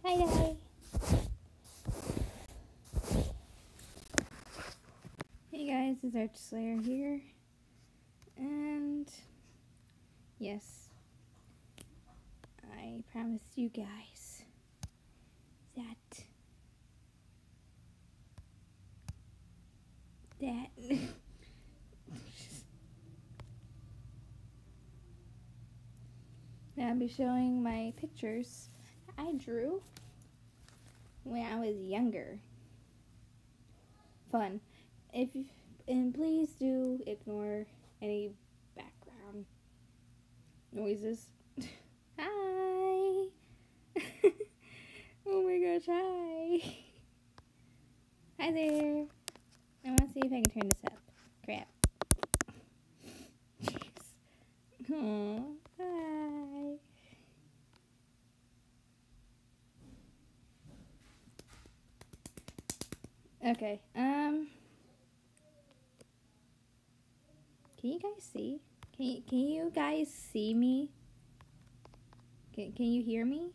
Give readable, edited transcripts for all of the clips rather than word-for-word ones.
Hi. Hey guys, it's Archslayer here. And yes, I promised you guys that I'll be showing my pictures I drew when I was younger. Fun. And please do ignore any background noises. Hi. Oh my gosh, hi. Hi there. I want to see if I can turn this up. Crap. Jeez. Aww. Hi. Okay, can you guys see? Can you guys see me? Can you hear me?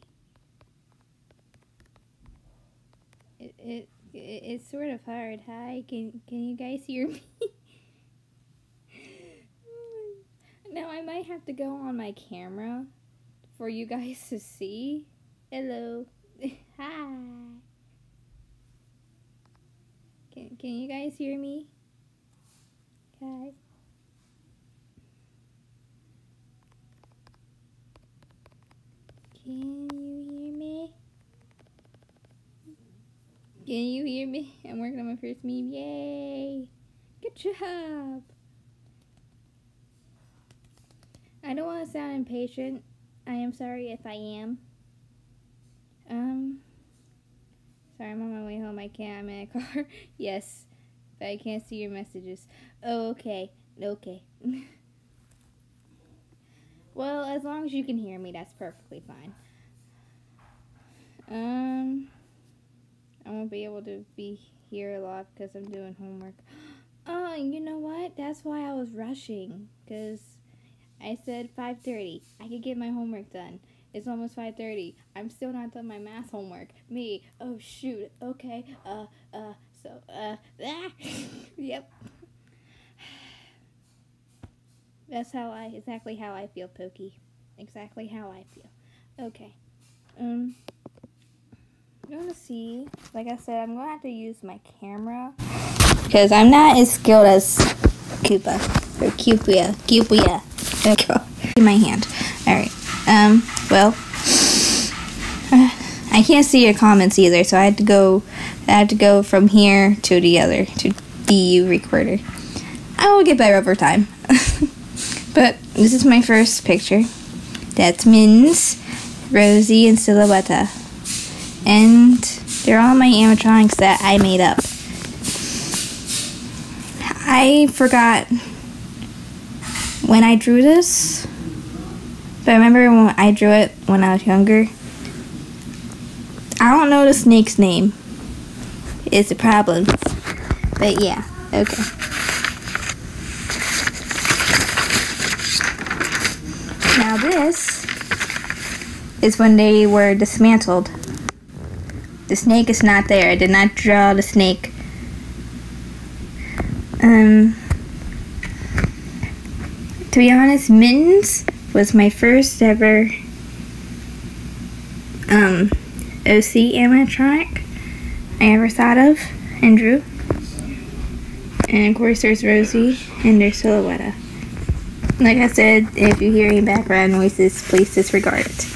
It's sort of hard. Hi, can you guys hear me? Now I might have to go on my camera for you guys to see. Hello. Hi. Can you guys hear me? Hi. Can you hear me? Can you hear me? I'm working on my first meme. Yay! Good job! I don't want to sound impatient. I am sorry if I am. Sorry, I'm on my way home. I'm in a car. Yes, but I can't see your messages. Oh, okay. Okay. Well, as long as you can hear me, that's perfectly fine. I won't be able to be here a lot because I'm doing homework. Oh, you know what? That's why I was rushing, because I said 5:30. I could get my homework done. It's almost 5:30. I'm still not done my math homework. Me. Oh, shoot. Okay. Yep. That's exactly how I feel, Pokey. Exactly how I feel. Okay. I'm gonna see. Like I said, I'm gonna have to use my camera because I'm not as skilled as Koopa or Cupia. Okay. In my hand. All right. Well, I can't see your comments either, so I had to go from here to the DU recorder. I will get better over time. But this is my first picture. That's Min's, Rosie, and Silhouetta. And they're all my animatronics that I made up. I forgot when I drew this, but I remember when I drew it when I was younger. I don't know the snake's name. It's a problem. But yeah, okay. Now this is when they were dismantled. The snake is not there. I did not draw the snake. To be honest, Mittens was my first ever OC animatronic I ever thought of and drew. And of course there's Rosie and there's Silhouetta. Like I said, if you hear any background noises, please disregard it.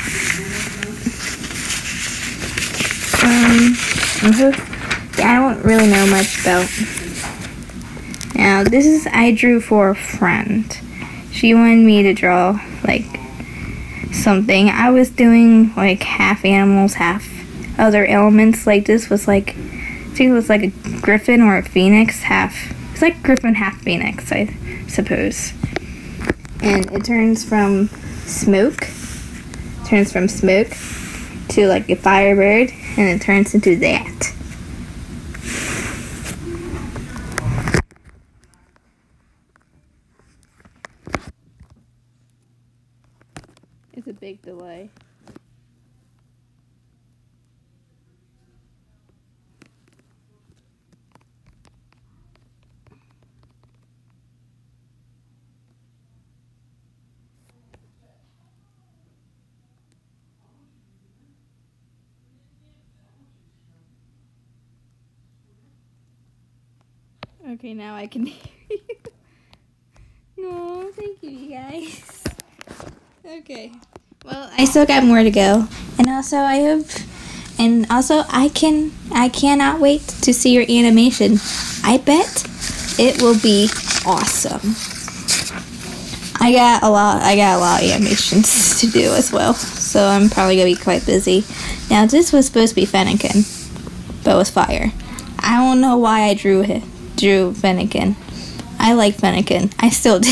I don't really know much about. Now this I drew for a friend. She wanted me to draw like something. I was doing like half animals, half other elements. Like this was like, I think it was like a griffin or a phoenix, it's like griffin, half phoenix, I suppose. And it turns from smoke to like a firebird, and it turns into that. It's a big delay. Okay, now I can hear you. No, thank you guys. Okay. Well, I still got more to go. And also I cannot wait to see your animation. I bet it will be awesome. I got a lot of animations to do as well, so I'm probably gonna be quite busy. Now this was supposed to be Fennekin, but it was fire. I don't know why I drew Fennekin. I like Fennekin. I still do.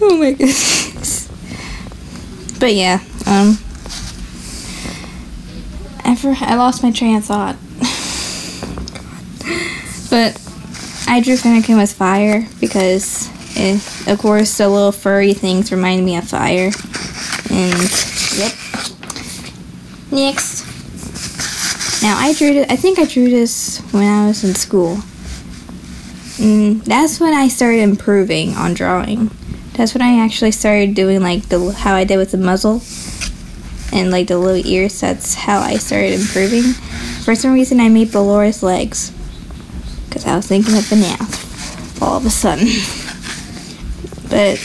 Oh my goodness. But yeah, I lost my train of thought. But I drew Fennekin with fire because, of course, the little furry things remind me of fire. And, yep. Next. Now, I think I drew this when I was in school. And that's when I started improving on drawing. That's when I actually started doing, like, how I did with the muzzle. And, like, the little ears. That's how I started improving. For some reason, I made Balora's legs. Because I was thinking of FNAF all of a sudden. But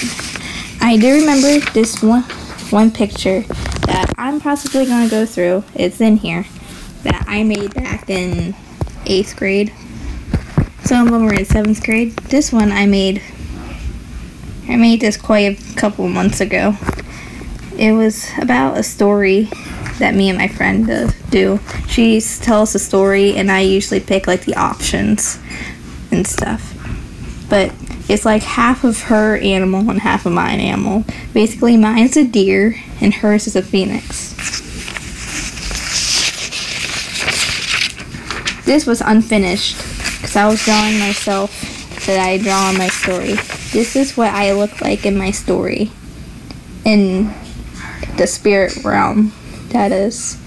I do remember this one picture that I'm possibly going to go through. It's in here. That I made back in 8th grade. Some of them were in 7th grade. This one I made this quite a couple months ago. It was about a story that me and my friend do. She tells a story and I usually pick like the options and stuff. But it's like half of her animal and half of mine animal. Basically mine's a deer and hers is a phoenix. This was unfinished because I was drawing myself that I draw in my story. This is what I look like in my story. In the spirit realm, that is.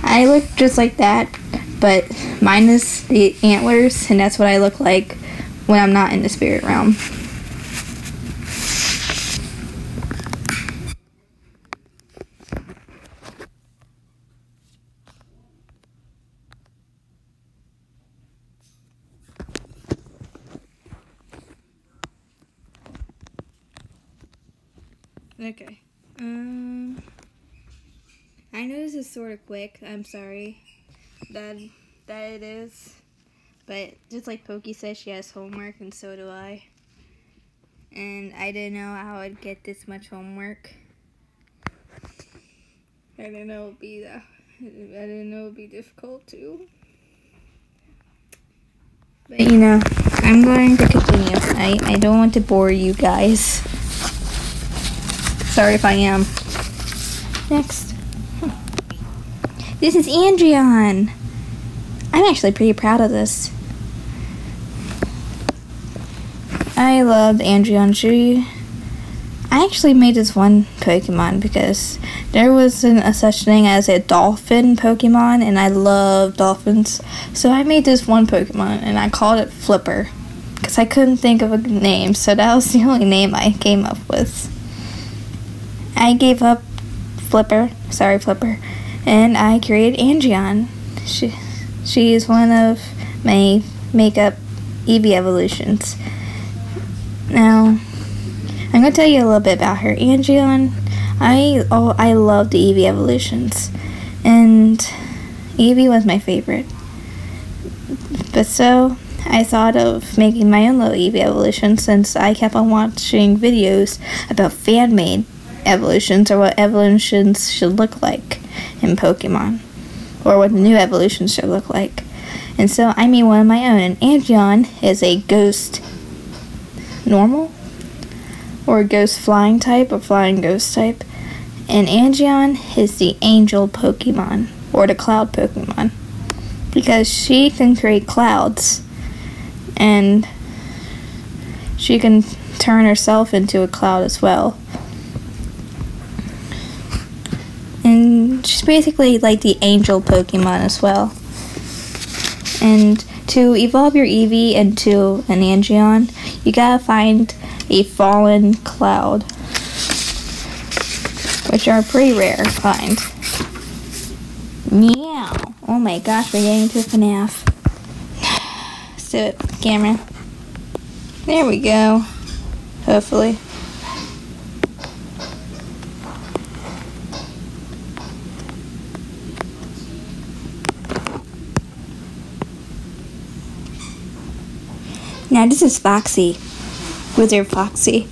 I look just like that, but minus the antlers, and that's what I look like when I'm not in the spirit realm. Okay. I know this is sort of quick. I'm sorry that it is. But just like Pokey said, she has homework and so do I. And I didn't know how I'd get this much homework. I didn't know it'd be difficult too. But you know, I'm going to continue. I don't want to bore you guys. Sorry if I am. Next. This is Andreon. I'm actually pretty proud of this. I loved Andreon. I actually made this one Pokemon because there wasn't a such thing as a dolphin Pokemon, and I love dolphins. So I made this one Pokemon, and I called it Flipper because I couldn't think of a name, so that was the only name I came up with. I gave up Flipper, and I created Andreon. She is one of my makeup Eevee evolutions. Now, I'm going to tell you a little bit about her. Andreon, I love the Eevee evolutions, and Eevee was my favorite. But so, I thought of making my own little Eevee evolution since I kept on watching videos about fan-made evolutions, or what evolutions should look like in Pokemon, or what the new evolutions should look like. And so I made one of my own, and Andreon is a ghost normal, or ghost flying type, or flying ghost type, and Andreon is the angel Pokemon, or the cloud Pokemon, because she can create clouds, and she can turn herself into a cloud as well. And she's basically like the angel Pokemon as well. And to evolve your Eevee into an Andreon, you gotta find a fallen cloud, which are pretty rare to find. Meow. Oh my gosh, we're getting into FNAF. to it, camera. There we go. Hopefully. Now this is Foxy, Wizard Foxy,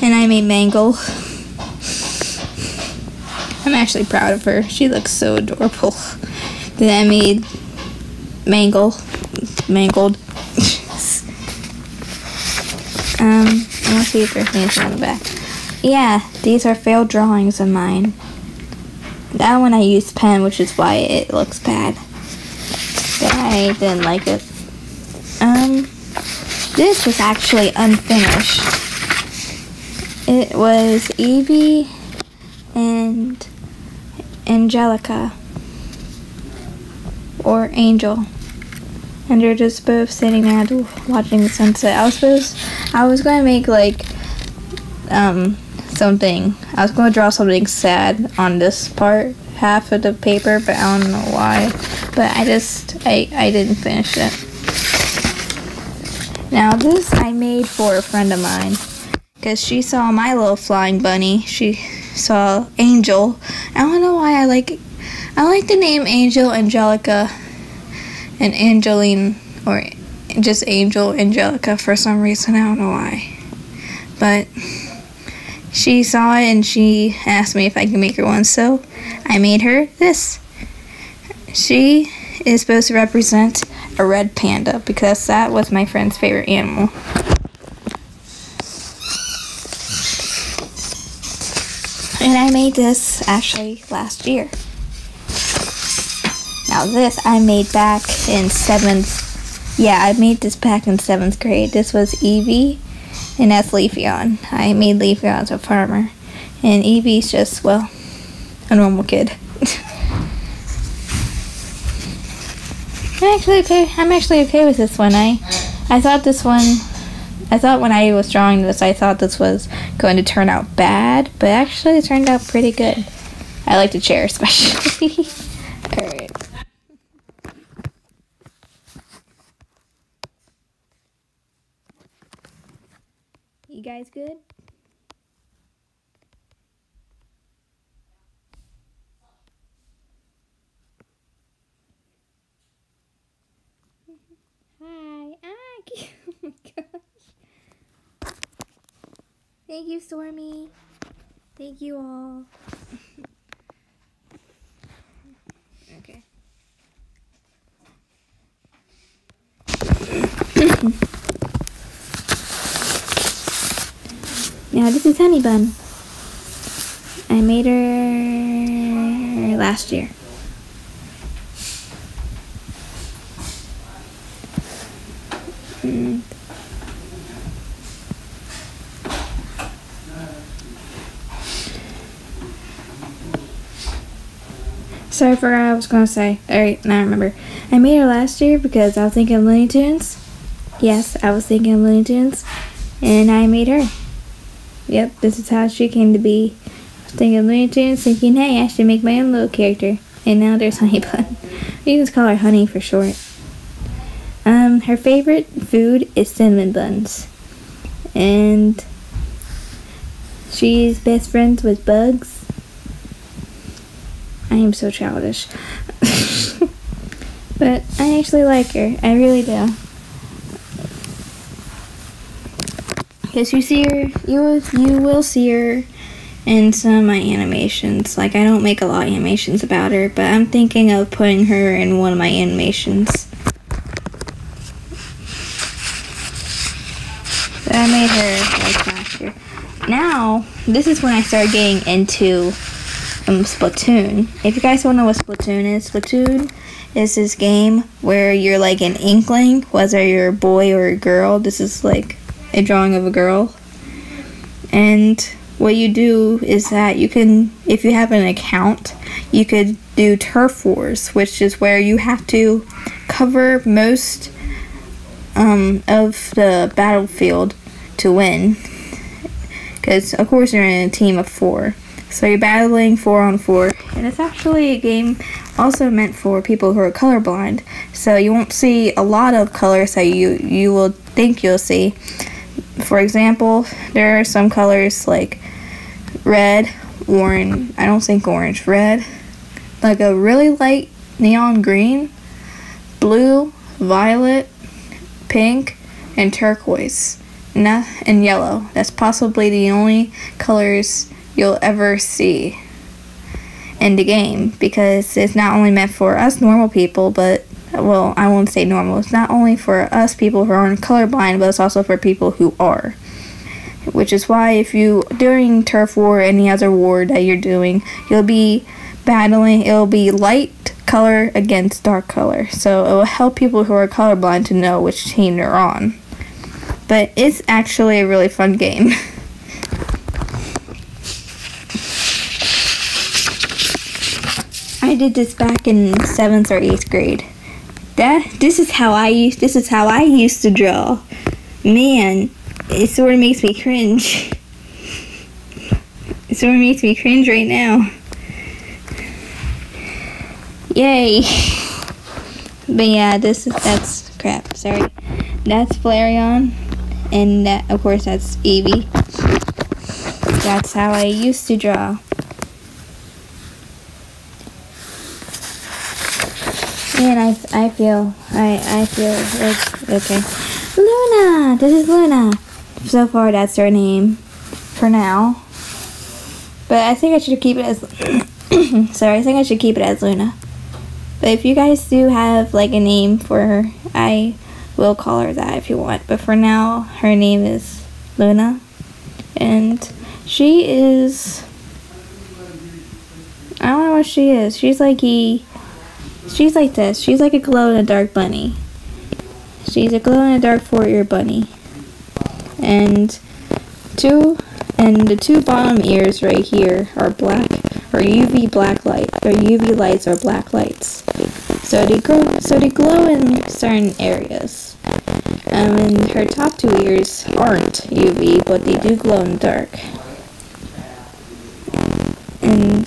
and I made Mangle. I'm actually proud of her. She looks so adorable. Then I made Mangled. I want to see if there's anything on the back. Yeah, these are failed drawings of mine. That one I used pen, which is why it looks bad. But I didn't like it. This was actually unfinished. It was Evie and Angelica, or Angel, and they're just both sitting there watching the sunset. I was going to make like something. I was going to draw something sad on this part, half of the paper, but I don't know why. But I didn't finish it. Now this I made for a friend of mine, because she saw my little flying bunny. She saw Angel. I don't know why I like the name Angel, Angelica, and Angeline, or just Angel, Angelica for some reason. I don't know why. But she saw it and she asked me if I can make her one, so I made her this. She is supposed to represent a red panda because that was my friend's favorite animal. And I made this actually last year. Now this I made back in 7th. Yeah, I made this back in 7th grade. This was Evie, and that's Leafeon. I made Leafeon as a farmer. And Evie's just, well, a normal kid. I'm actually okay with this one. I thought when I was drawing this, I thought this was going to turn out bad, but actually it turned out pretty good. I like the chair especially. Alright. You guys good? Hi. Oh my gosh. Thank you, Stormy. Thank you all. Okay. Now this is Honey Bun. I made her last year. Sorry, I forgot what I was going to say. Alright, now I remember. I made her last year because I was thinking of Looney Tunes. Yes, I was thinking of Looney Tunes. And I made her. Yep, this is how she came to be. I was thinking of Looney Tunes, thinking, hey, I should make my own little character. And now there's Honey Bun. You can just call her Honey for short. Her favorite food is cinnamon buns. And she's best friends with Bugs. I am so childish. But I actually like her. I really do. Because you see her, you will see her in some of my animations. Like, I don't make a lot of animations about her, but I'm thinking of putting her in one of my animations. But I made her like last year. Now, this is when I started getting into Splatoon. If you guys don't know what Splatoon is this game where you're like an inkling, whether you're a boy or a girl. This is like a drawing of a girl. And what you do is that you can, if you have an account, you could do Turf Wars, which is where you have to cover most of the battlefield to win. Because, of course, you're in a team of 4. So you're battling 4 on 4, and it's actually a game also meant for people who are colorblind. So you won't see a lot of colors that you will think you'll see. For example, there are some colors like red, orange. I don't think orange, red, like a really light neon green, blue, violet, pink, and turquoise, and yellow. That's possibly the only colors you'll ever see in the game, because it's not only meant for us normal people, but, well, I won't say normal. It's not only for us people who aren't colorblind, but it's also for people who are. Which is why if you, during Turf War or any other war that you're doing, you'll be battling, it'll be light color against dark color. So it will help people who are colorblind to know which team they're on. But it's actually a really fun game. I did this back in 7th or 8th grade. This is how I used to draw. Man, it sort of makes me cringe. It sort of makes me cringe right now. Yay. But yeah, that's crap, sorry. That's Flareon, and that, of course, that's Eevee. That's how I used to draw. Man, I feel like, okay. Luna! This is Luna! So far, that's her name. For now. But I think I should keep it as, sorry, I think I should keep it as Luna. But if you guys do have, like, a name for her, I will call her that if you want. But for now, her name is Luna. And she is, I don't know what she is. She's like this. She's like a glow-in-the-dark bunny. She's a glow-in-the-dark 4-ear bunny. And the two bottom ears right here are black, or UV black light. Or UV lights are black lights. So they glow in certain areas. And her top 2 ears aren't UV, but they do glow in the dark. And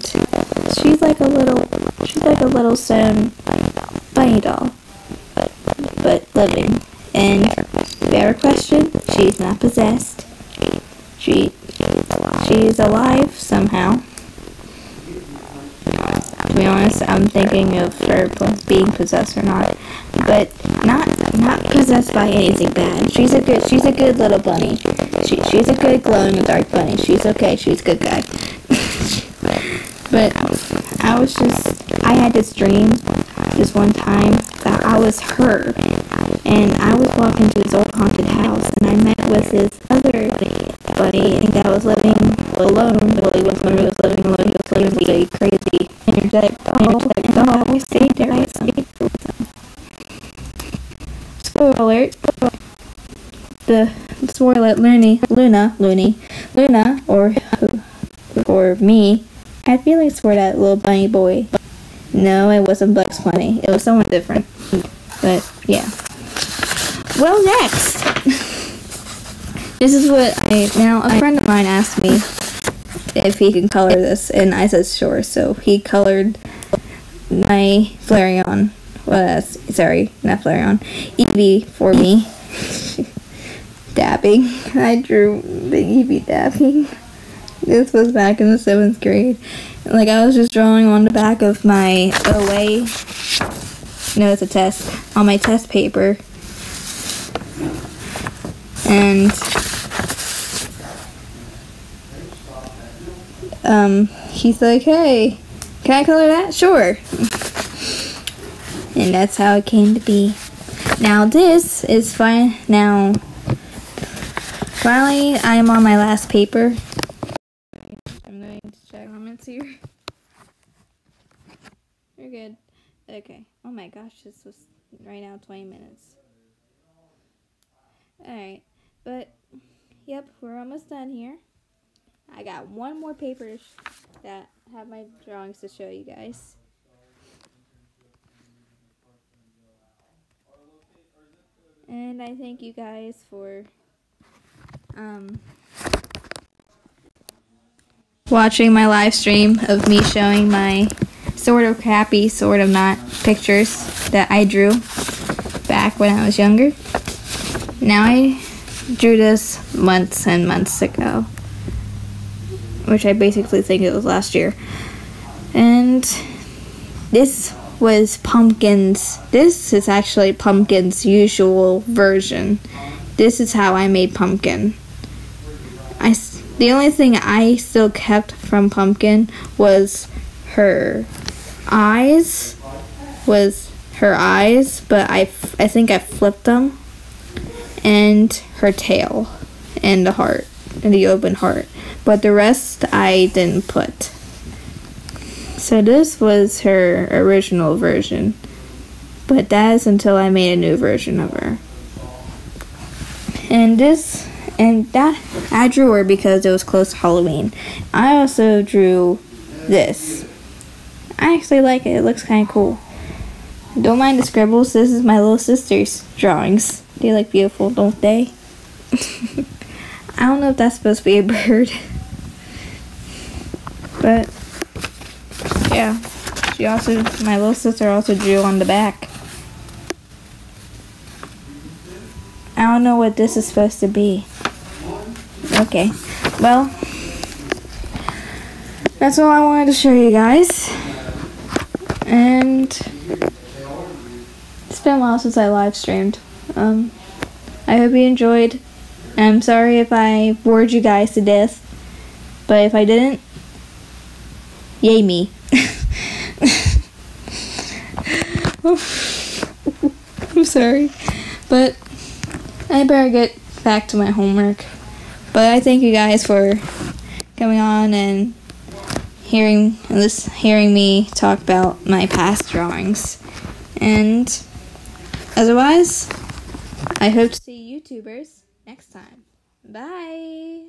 she's like a little sewn bunny doll, but living. And fair question, she's not possessed. She's alive somehow. To be honest, I'm thinking of her being possessed or not, but not possessed by anything bad. She's a good little bunny. She's a good glow in the dark bunny. She's okay. She's a good guy. But I had this dream this one time that I was her, and I was walking to this old haunted house, and I met with this other buddy that was living alone. Well, he wasn't really living alone. He was living with a crazy, energetic doll. I stayed there with him. Spoiler alert. Spoiler alert, Luna, or me, had feelings for that little bunny boy. No, it wasn't Bugs Bunny. It was someone different. But, yeah. Well, next! This is what now, a friend of mine asked me if he can color this, and I said sure, so he colored my Flareon. Well, sorry, not Flareon. Eevee for me. Dabbing. I drew the Eevee dabbing. This was back in the 7th grade. Like, I was just drawing on the back of my OA. No, it's a test. On my test paper. And, he's like, hey, can I color that? Sure. And that's how it came to be. Now, this is fine. Now, finally, I am on my last paper. I'm going to check comments here. You're good. Okay. Oh my gosh, this was right now 20 minutes. Alright. But, yep, we're almost done here. I got one more paper that have my drawings to show you guys. And I thank you guys for watching my live stream of me showing my sort of crappy, sort of not pictures that I drew back when I was younger. Now I drew this months and months ago, which I basically think it was last year. And this was Pumpkin's. This is actually Pumpkin's usual version. This is how I made Pumpkin. The only thing I still kept from Pumpkin was her eyes. But I think I flipped them. And her tail. And the heart. And the open heart. But the rest I didn't put. So this was her original version. But that is until I made a new version of her. And that I drew her because it was close to Halloween. I also drew this. I actually like it. It looks kind of cool. Don't mind the scribbles. This is my little sister's drawings. They look beautiful, don't they? I don't know if that's supposed to be a bird. But yeah. My little sister also drew on the back. I don't know what this is supposed to be. Okay, well, that's all I wanted to show you guys. And it's been a while since I live streamed. I hope you enjoyed. I'm sorry if I bored you guys to death, but if I didn't, yay me. I'm sorry, but I better get back to my homework. But I thank you guys for coming on and hearing me talk about my past drawings. And otherwise, I hope to see YouTubers next time. Bye!